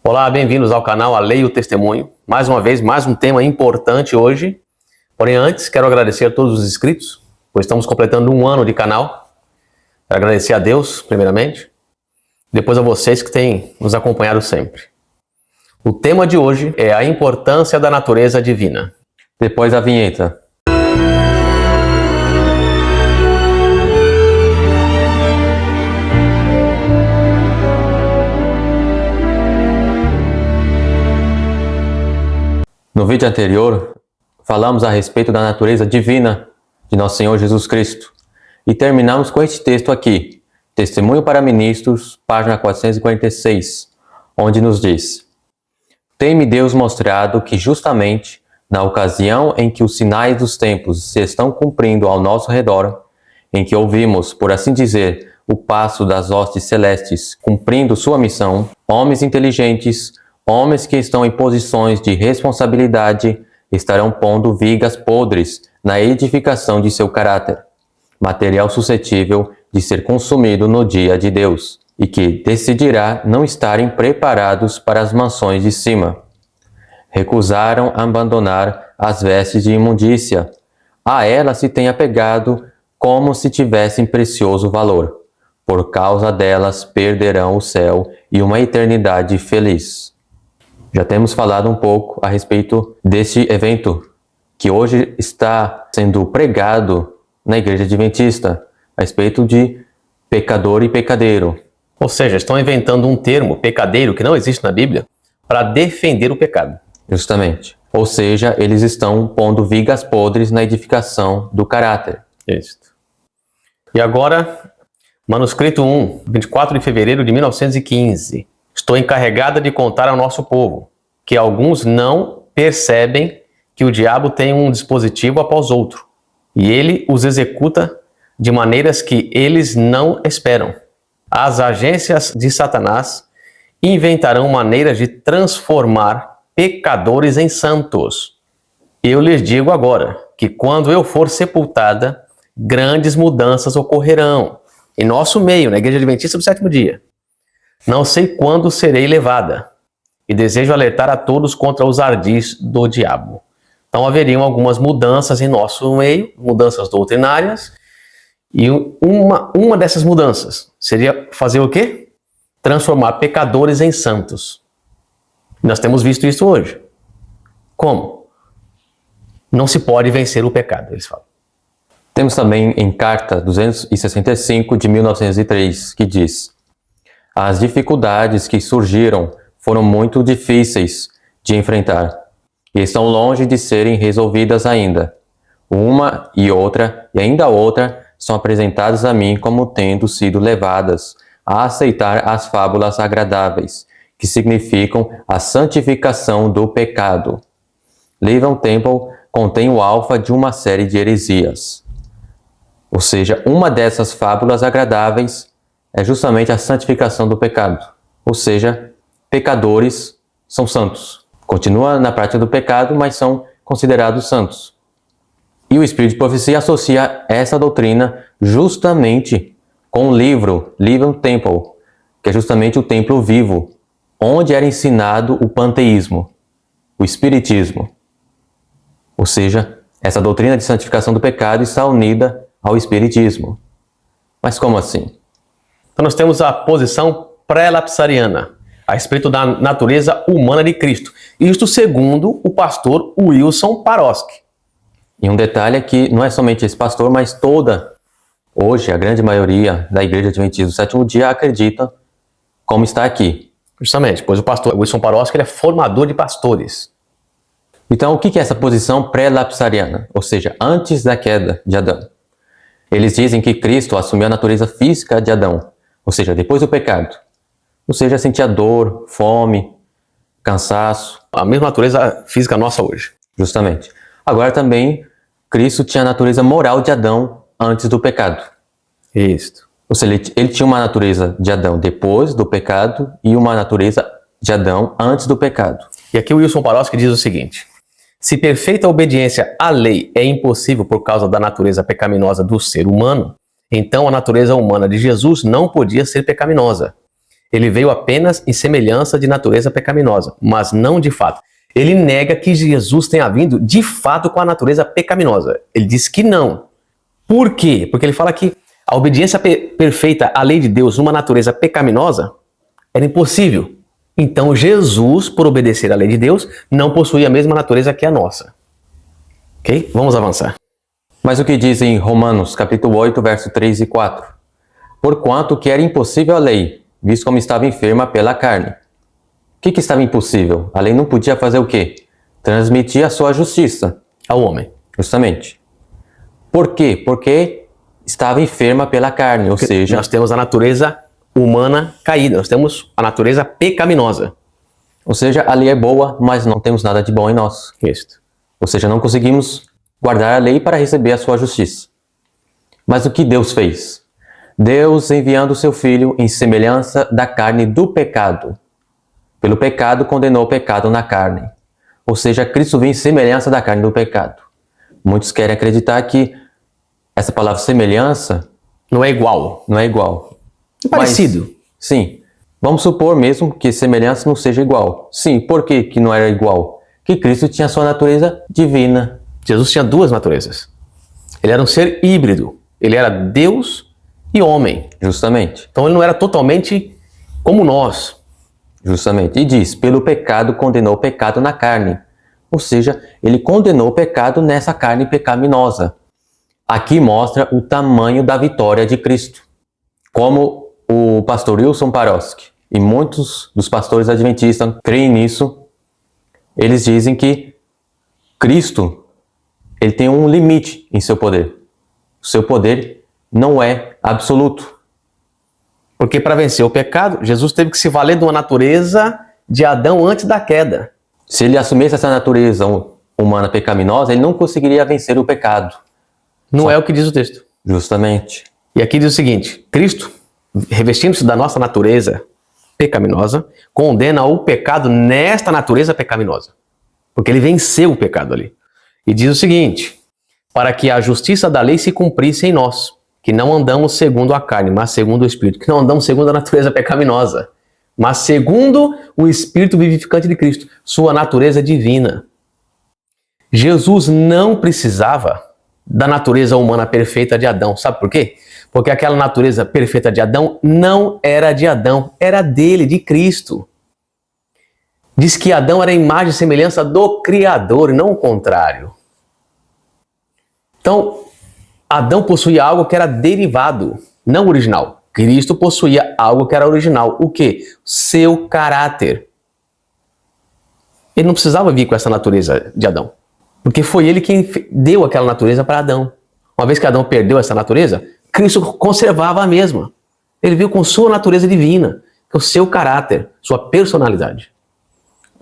Olá, bem-vindos ao canal A Lei e o Testemunho. Mais uma vez, mais um tema importante hoje. Porém, antes, quero agradecer a todos os inscritos, pois estamos completando um ano de canal. Quero agradecer a Deus, primeiramente. Depois a vocês que têm nos acompanhado sempre. O tema de hoje é a importância da natureza divina. Depois a vinheta. No vídeo anterior, falamos a respeito da natureza divina de Nosso Senhor Jesus Cristo e terminamos com este texto aqui, Testemunho para Ministros, página 446, onde nos diz: Tem-me Deus mostrado que justamente na ocasião em que os sinais dos tempos se estão cumprindo ao nosso redor, em que ouvimos, por assim dizer, o passo das hostes celestes cumprindo sua missão, homens inteligentes, homens que estão em posições de responsabilidade, estarão pondo vigas podres na edificação de seu caráter, material suscetível de ser consumido no dia de Deus, e que decidirá não estarem preparados para as mansões de cima. Recusaram abandonar as vestes de imundícia. A elas se tem apegado como se tivessem precioso valor. Por causa delas perderão o céu e uma eternidade feliz. Já temos falado um pouco a respeito deste evento que hoje está sendo pregado na Igreja Adventista, a respeito de pecador e pecadeiro. Ou seja, estão inventando um termo, pecadeiro, que não existe na Bíblia, para defender o pecado. Justamente. Ou seja, eles estão pondo vigas podres na edificação do caráter. Isso. E agora, manuscrito 1, 24 de fevereiro de 1915. Estou encarregada de contar ao nosso povo que alguns não percebem que o diabo tem um dispositivo após outro, e ele os executa de maneiras que eles não esperam. As agências de Satanás inventarão maneiras de transformar pecadores em santos. Eu lhes digo agora que quando eu for sepultada, grandes mudanças ocorrerão em nosso meio, na Igreja Adventista do Sétimo Dia. Não sei quando serei levada, e desejo alertar a todos contra os ardis do diabo. Então haveriam algumas mudanças em nosso meio, mudanças doutrinárias, e uma dessas mudanças seria fazer o quê? Transformar pecadores em santos. Nós temos visto isso hoje. Como? Não se pode vencer o pecado, eles falam. Temos também em carta 265 de 1903, que diz: As dificuldades que surgiram foram muito difíceis de enfrentar e estão longe de serem resolvidas ainda. Uma e ainda outra, são apresentadas a mim como tendo sido levadas a aceitar as fábulas agradáveis, que significam a santificação do pecado. Levan Temple contém o alfa de uma série de heresias. Ou seja, uma dessas fábulas agradáveis é justamente a santificação do pecado. Ou seja, pecadores são santos. Continua na prática do pecado, mas são considerados santos. E o Espírito de Profecia associa essa doutrina justamente com o livro Levan Temple, que é justamente o templo vivo, onde era ensinado o panteísmo, o espiritismo. Ou seja, essa doutrina de santificação do pecado está unida ao espiritismo. Mas como assim? Então nós temos a posição pré-lapsariana a respeito da natureza humana de Cristo. Isto segundo o pastor Wilson Paroski. E um detalhe é que não é somente esse pastor, mas hoje a grande maioria da Igreja Adventista do Sétimo Dia acredita como está aqui. Justamente, pois o pastor Wilson Paroski ele é formador de pastores. Então o que é essa posição pré-lapsariana? Ou seja, antes da queda de Adão. Eles dizem que Cristo assumiu a natureza física de Adão, ou seja, depois do pecado. Ou seja, sentia dor, fome, cansaço. A mesma natureza física nossa hoje. Justamente. Agora também, Cristo tinha a natureza moral de Adão antes do pecado. Isso. Ou seja, ele tinha uma natureza de Adão depois do pecado e uma natureza de Adão antes do pecado. E aqui o Wilson Paroski diz o seguinte: se perfeita obediência à lei é impossível por causa da natureza pecaminosa do ser humano, então a natureza humana de Jesus não podia ser pecaminosa. Ele veio apenas em semelhança de natureza pecaminosa, mas não de fato. Ele nega que Jesus tenha vindo de fato com a natureza pecaminosa. Ele diz que não. Por quê? Porque ele fala que a obediência perfeita à lei de Deus numa natureza pecaminosa era impossível. Então Jesus, por obedecer à lei de Deus, não possuía a mesma natureza que a nossa. Ok? Vamos avançar. Mas o que diz em Romanos, capítulo 8, verso 3 e 4? Porquanto que era impossível a lei, visto como estava enferma pela carne. O que estava impossível? A lei não podia fazer o quê? Transmitir a sua justiça ao homem. Justamente. Por quê? Porque estava enferma pela carne, ou seja... Nós temos a natureza humana caída, nós temos a natureza pecaminosa. Ou seja, a lei é boa, mas não temos nada de bom em nós. Isso. Ou seja, não conseguimos guardar a lei para receber a sua justiça. Mas o que Deus fez? Deus enviando o seu Filho em semelhança da carne do pecado. Pelo pecado, condenou o pecado na carne. Ou seja, Cristo veio em semelhança da carne do pecado. Muitos querem acreditar que essa palavra semelhança... não é igual. Não é igual. É parecido. Mas, sim. Vamos supor mesmo que semelhança não seja igual. Sim, por que não era igual? Que Cristo tinha sua natureza divina. Jesus tinha duas naturezas. Ele era um ser híbrido. Ele era Deus e homem. Justamente. Então ele não era totalmente como nós. Justamente. E diz, pelo pecado condenou o pecado na carne. Ou seja, ele condenou o pecado nessa carne pecaminosa. Aqui mostra o tamanho da vitória de Cristo. Como o pastor Wilson Paroski e muitos dos pastores adventistas creem nisso, eles dizem que Cristo ele tem um limite em seu poder. O seu poder não é absoluto. Porque para vencer o pecado, Jesus teve que se valer de uma natureza de Adão antes da queda. Se ele assumisse essa natureza humana pecaminosa, ele não conseguiria vencer o pecado. Não é o que diz o texto. Justamente. E aqui diz o seguinte, Cristo, revestindo-se da nossa natureza pecaminosa, condena o pecado nesta natureza pecaminosa. Porque ele venceu o pecado ali. E diz o seguinte, para que a justiça da lei se cumprisse em nós, que não andamos segundo a carne, mas segundo o Espírito, que não andamos segundo a natureza pecaminosa, mas segundo o Espírito vivificante de Cristo, sua natureza divina. Jesus não precisava da natureza humana perfeita de Adão. Sabe por quê? Porque aquela natureza perfeita de Adão não era de Adão, era dele, de Cristo. Diz que Adão era a imagem e semelhança do Criador, não o contrário. Então, Adão possuía algo que era derivado, não original. Cristo possuía algo que era original. O quê? Seu caráter. Ele não precisava vir com essa natureza de Adão. Porque foi ele quem deu aquela natureza para Adão. Uma vez que Adão perdeu essa natureza, Cristo conservava a mesma. Ele veio com sua natureza divina, com seu caráter, sua personalidade.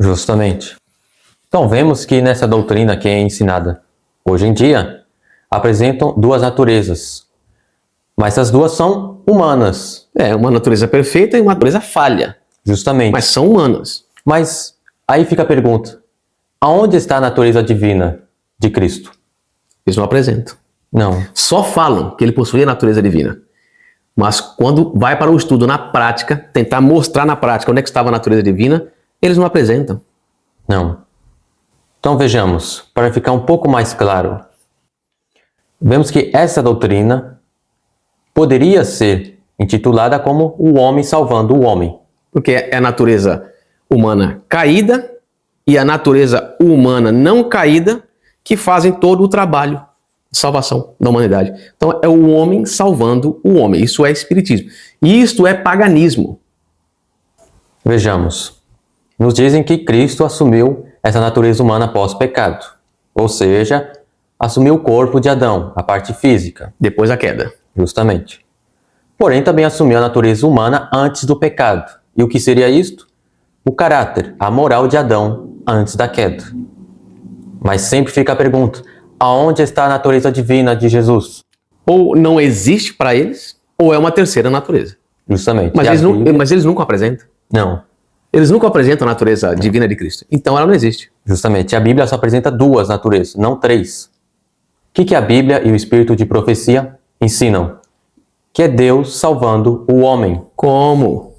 Justamente. Então vemos que nessa doutrina que é ensinada hoje em dia, apresentam duas naturezas. Mas as duas são humanas. É, uma natureza perfeita e uma natureza falha. Justamente. Mas são humanas. Mas aí fica a pergunta, aonde está a natureza divina de Cristo? Eles não apresentam. Não. Só falam que ele possuía a natureza divina. Mas quando vai para o estudo na prática, tentar mostrar na prática onde é que estava a natureza divina, eles não apresentam. Não. Então vejamos, para ficar um pouco mais claro, vemos que essa doutrina poderia ser intitulada como o homem salvando o homem. Porque é a natureza humana caída e a natureza humana não caída que fazem todo o trabalho de salvação da humanidade. Então é o homem salvando o homem. Isso é espiritismo. E isto é paganismo. Vejamos. Nos dizem que Cristo assumiu essa natureza humana após o pecado. Ou seja, assumiu o corpo de Adão, a parte física. Depois da queda. Justamente. Porém, também assumiu a natureza humana antes do pecado. E o que seria isto? O caráter, a moral de Adão antes da queda. Mas sempre fica a pergunta, aonde está a natureza divina de Jesus? Ou não existe para eles, ou é uma terceira natureza. Justamente. Mas eles nunca apresentam. Não. Eles nunca apresentam a natureza divina de Cristo. Então ela não existe. Justamente. A Bíblia só apresenta duas naturezas, não três. O que a Bíblia e o Espírito de profecia ensinam? Que é Deus salvando o homem. Como?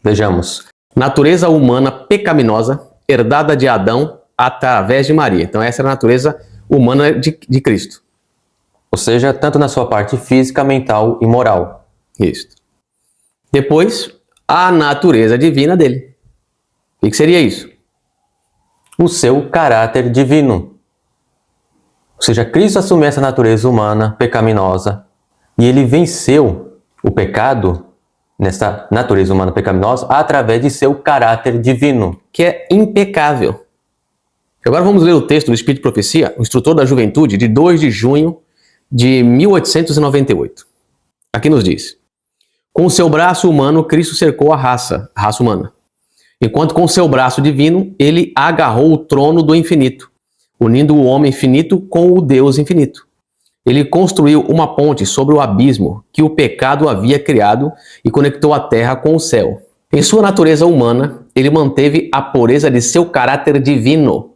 Vejamos. Natureza humana pecaminosa, herdada de Adão através de Maria. Então essa é a natureza humana de Cristo. Ou seja, tanto na sua parte física, mental e moral. Isso. Depois, a natureza divina dele. O que seria isso? O seu caráter divino. Ou seja, Cristo assumiu essa natureza humana pecaminosa e ele venceu o pecado nessa natureza humana pecaminosa através de seu caráter divino, que é impecável. Agora vamos ler o texto do Espírito de Profecia, o Instrutor da Juventude, de 2 de junho de 1898. Aqui nos diz: com o seu braço humano, Cristo cercou a raça humana, enquanto com o seu braço divino, ele agarrou o trono do infinito, unindo o homem finito com o Deus infinito. Ele construiu uma ponte sobre o abismo que o pecado havia criado e conectou a terra com o céu. Em sua natureza humana, ele manteve a pureza de seu caráter divino.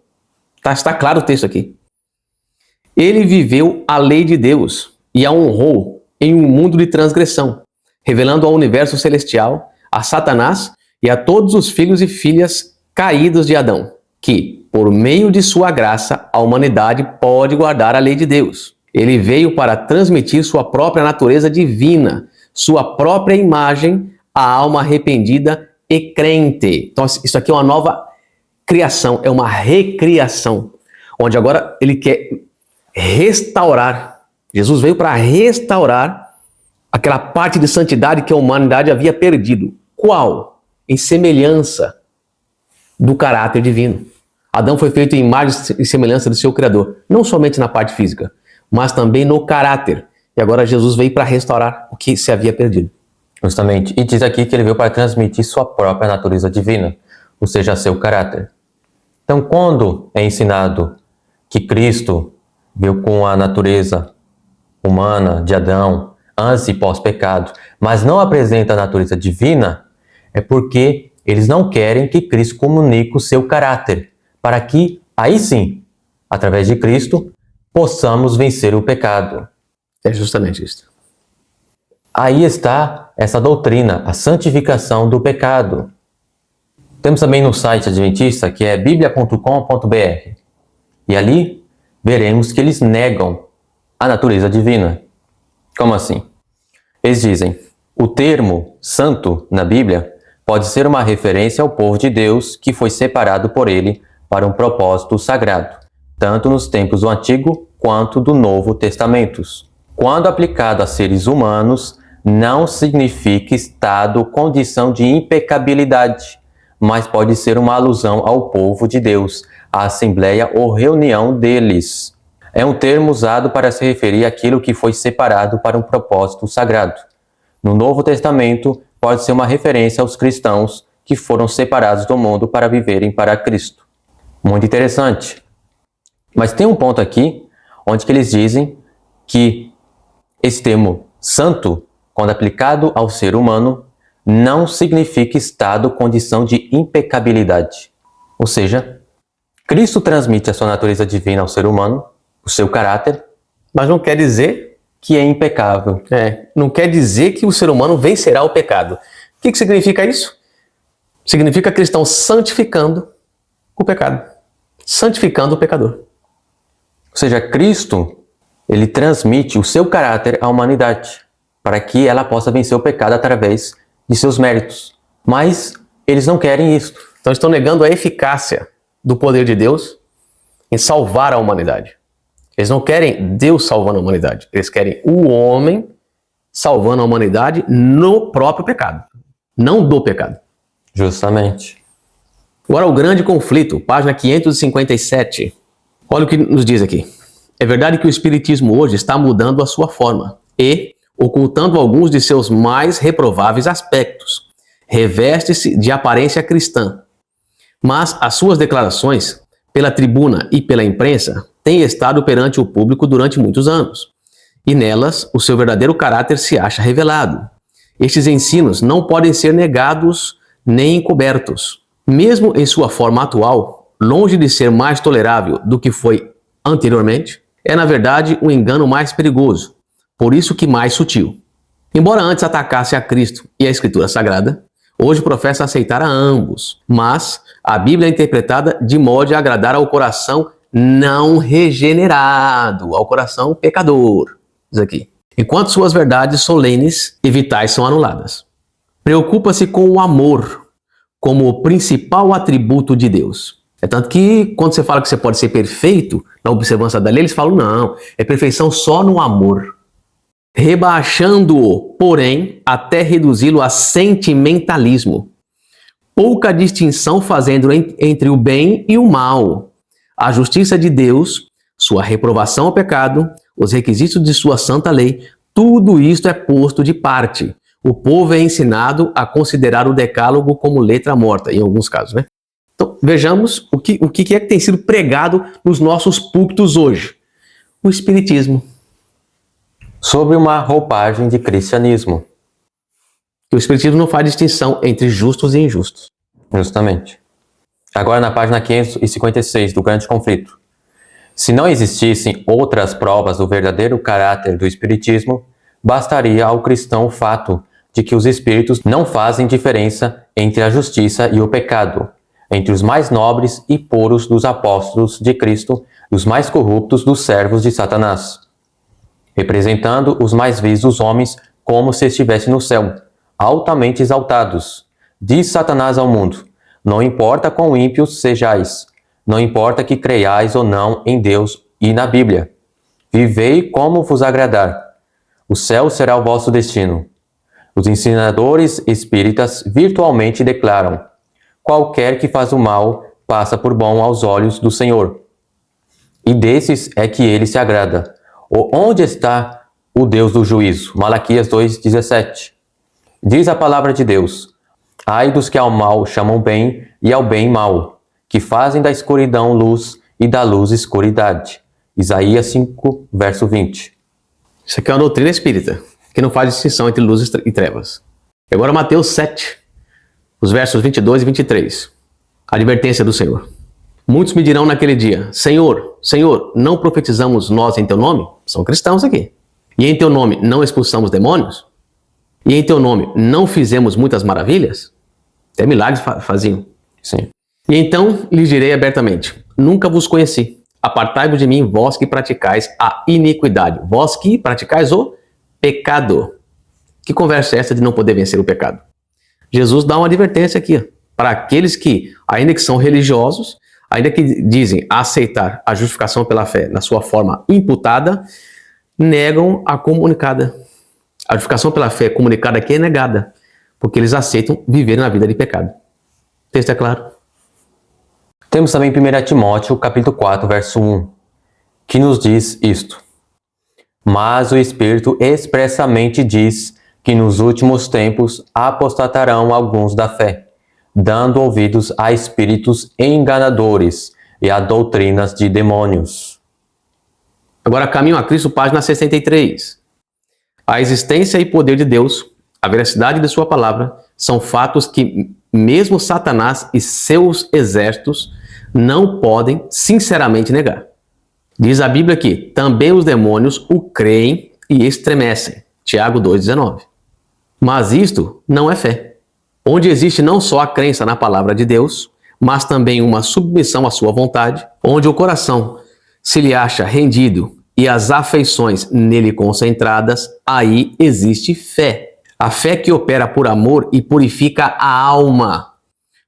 Está claro o texto aqui. Ele viveu a lei de Deus e a honrou em um mundo de transgressão, revelando ao universo celestial, a Satanás e a todos os filhos e filhas caídos de Adão, que, por meio de sua graça, a humanidade pode guardar a lei de Deus. Ele veio para transmitir sua própria natureza divina, sua própria imagem à alma arrependida e crente. Então, isso aqui é uma nova criação, é uma recriação, onde agora ele quer restaurar. Jesus veio para restaurar aquela parte de santidade que a humanidade havia perdido. Qual? Em semelhança do caráter divino. Adão foi feito em imagem e semelhança do seu Criador, não somente na parte física, mas também no caráter. E agora Jesus veio para restaurar o que se havia perdido. Justamente. E diz aqui que ele veio para transmitir sua própria natureza divina, ou seja, seu caráter. Então, quando é ensinado que Cristo veio com a natureza humana de Adão, antes e pós-pecado, mas não apresenta a natureza divina, é porque eles não querem que Cristo comunique o seu caráter, para que, aí sim, através de Cristo, possamos vencer o pecado. É justamente isso. Aí está essa doutrina, a santificação do pecado. Temos também no site adventista, que é biblia.com.br. E ali veremos que eles negam a natureza divina. Como assim? Eles dizem: o termo santo na Bíblia pode ser uma referência ao povo de Deus que foi separado por ele para um propósito sagrado, tanto nos tempos do Antigo quanto do Novo Testamentos. Quando aplicado a seres humanos, não significa estado ou condição de impecabilidade, mas pode ser uma alusão ao povo de Deus, à assembleia ou reunião deles. É um termo usado para se referir àquilo que foi separado para um propósito sagrado. No Novo Testamento, pode ser uma referência aos cristãos que foram separados do mundo para viverem para Cristo. Muito interessante. Mas tem um ponto aqui, onde que eles dizem que esse termo santo, quando aplicado ao ser humano, não significa estado ou condição de impecabilidade. Ou seja, Cristo transmite a sua natureza divina ao ser humano, o seu caráter, mas não quer dizer que é impecável. Não quer dizer que o ser humano vencerá o pecado. O que significa isso? Significa que eles estão santificando o pecado, santificando o pecador. Ou seja, Cristo, ele transmite o seu caráter à humanidade, para que ela possa vencer o pecado através de seus méritos. Mas eles não querem isso. Então estão negando a eficácia do poder de Deus em salvar a humanidade. Eles não querem Deus salvando a humanidade. Eles querem o homem salvando a humanidade no próprio pecado, não do pecado. Justamente. Agora o grande conflito, página 557. Olha o que nos diz aqui. É verdade que o Espiritismo hoje está mudando a sua forma e ocultando alguns de seus mais reprováveis aspectos. Reveste-se de aparência cristã. Mas as suas declarações, pela tribuna e pela imprensa, têm estado perante o público durante muitos anos. E nelas, o seu verdadeiro caráter se acha revelado. Estes ensinos não podem ser negados nem encobertos. Mesmo em sua forma atual, longe de ser mais tolerável do que foi anteriormente, é na verdade um engano mais perigoso, por isso que mais sutil. Embora antes atacasse a Cristo e a Escritura Sagrada, Hoje professa aceitar a ambos, mas a Bíblia é interpretada de modo a agradar ao coração não regenerado, ao coração pecador, diz aqui. Enquanto suas verdades solenes e vitais são anuladas. Preocupa-se com o amor como o principal atributo de Deus. É tanto que quando você fala que você pode ser perfeito na observância da lei, eles falam não, é perfeição só no amor. Rebaixando-o, porém, até reduzi-lo a sentimentalismo. Pouca distinção fazendo entre o bem e o mal. A justiça de Deus, sua reprovação ao pecado, os requisitos de sua santa lei, tudo isto é posto de parte. O povo é ensinado a considerar o decálogo como letra morta, em alguns casos, né? Então, vejamos o que é que tem sido pregado nos nossos púlpitos hoje. O Espiritismo. Sobre uma roupagem de cristianismo. O Espiritismo não faz distinção entre justos e injustos. Justamente. Agora na página 556 do Grande Conflito. Se não existissem outras provas do verdadeiro caráter do Espiritismo, bastaria ao cristão o fato de que os espíritos não fazem diferença entre a justiça e o pecado, entre os mais nobres e puros dos apóstolos de Cristo e os mais corruptos dos servos de Satanás, representando os mais vis dos homens como se estivessem no céu, altamente exaltados. Diz Satanás ao mundo: não importa quão ímpios sejais, não importa que creiais ou não em Deus e na Bíblia, vivei como vos agradar. O céu será o vosso destino. Os ensinadores espíritas virtualmente declaram: qualquer que faz o mal passa por bom aos olhos do Senhor. E desses é que ele se agrada. Onde está o Deus do juízo? Malaquias 2,17. Diz a palavra de Deus: ai dos que ao mal chamam bem e ao bem mal, que fazem da escuridão luz e da luz escuridade. Isaías 5, verso 20. Isso aqui é uma doutrina espírita, que não faz distinção entre luz e trevas. Agora Mateus 7, os versos 22 e 23. A advertência do Senhor. Muitos me dirão naquele dia: Senhor, Senhor, não profetizamos nós em teu nome? São cristãos aqui. E em teu nome não expulsamos demônios? E em teu nome não fizemos muitas maravilhas? Até milagres faziam. Sim. E então lhes direi abertamente: nunca vos conheci. Apartai-vos de mim, vós que praticais a iniquidade. Vós que praticais o pecado. Que conversa é essa de não poder vencer o pecado? Jesus dá uma advertência aqui, para aqueles que, ainda que são religiosos, ainda que dizem aceitar a justificação pela fé na sua forma imputada, negam a comunicada. A justificação pela fé comunicada aqui é negada, porque eles aceitam viver na vida de pecado. O texto é claro. Temos também 1 Timóteo, capítulo 4, verso 1, que nos diz isto: mas o Espírito expressamente diz que nos últimos tempos apostatarão alguns da fé, dando ouvidos a espíritos enganadores e a doutrinas de demônios. Agora, Caminho a Cristo, página 63. A existência e poder de Deus, a veracidade de sua palavra, são fatos que mesmo Satanás e seus exércitos não podem sinceramente negar. Diz a Bíblia que também os demônios o creem e estremecem. Tiago 2,19. Mas isto não é fé, onde existe não só a crença na palavra de Deus, mas também uma submissão à sua vontade, onde o coração se lhe acha rendido e as afeições nele concentradas, aí existe fé. A fé que opera por amor e purifica a alma.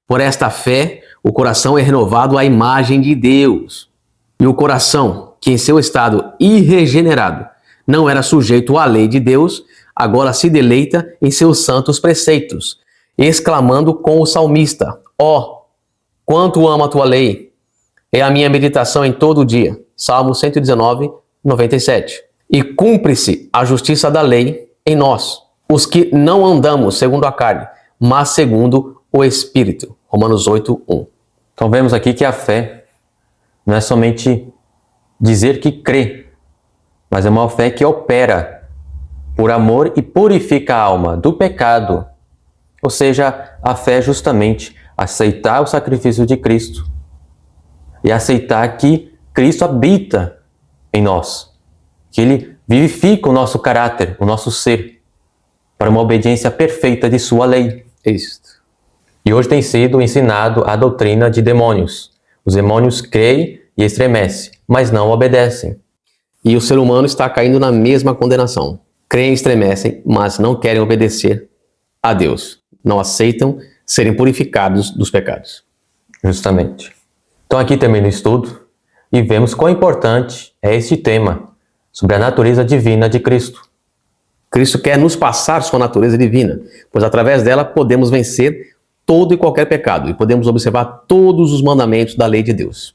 Por esta fé, o coração é renovado à imagem de Deus. E o coração, que em seu estado irregenerado não era sujeito à lei de Deus, agora se deleita em seus santos preceitos, exclamando com o salmista: ó, quanto amo a tua lei! É a minha meditação em todo o dia. Salmo 119, 97. E cumpre-se a justiça da lei em nós, os que não andamos segundo a carne, mas segundo o Espírito. Romanos 8, 1. Então vemos aqui que a fé não é somente dizer que crê, mas é uma fé que opera por amor e purifica a alma do pecado. Ou seja, a fé é justamente aceitar o sacrifício de Cristo e aceitar que Cristo habita em nós, que Ele vivifica o nosso caráter, o nosso ser, para uma obediência perfeita de sua lei. Isso. E hoje tem sido ensinado a doutrina de demônios. Os demônios creem e estremecem, mas não obedecem. E o ser humano está caindo na mesma condenação. Creem e estremecem, mas não querem obedecer a Deus. Não aceitam serem purificados dos pecados. Justamente. Então aqui termina o estudo e vemos quão importante é este tema sobre a natureza divina de Cristo. Cristo quer nos passar sua natureza divina, pois através dela podemos vencer todo e qualquer pecado e podemos observar todos os mandamentos da lei de Deus.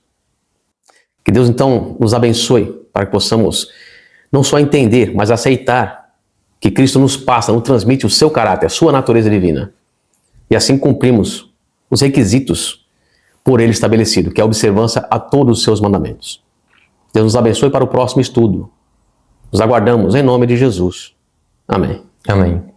Que Deus então nos abençoe para que possamos não só entender, mas aceitar que Cristo nos passa, nos transmite o seu caráter, a sua natureza divina. E assim cumprimos os requisitos por ele estabelecido, que é a observância a todos os seus mandamentos. Deus nos abençoe para o próximo estudo. Nos aguardamos em nome de Jesus. Amém. Amém.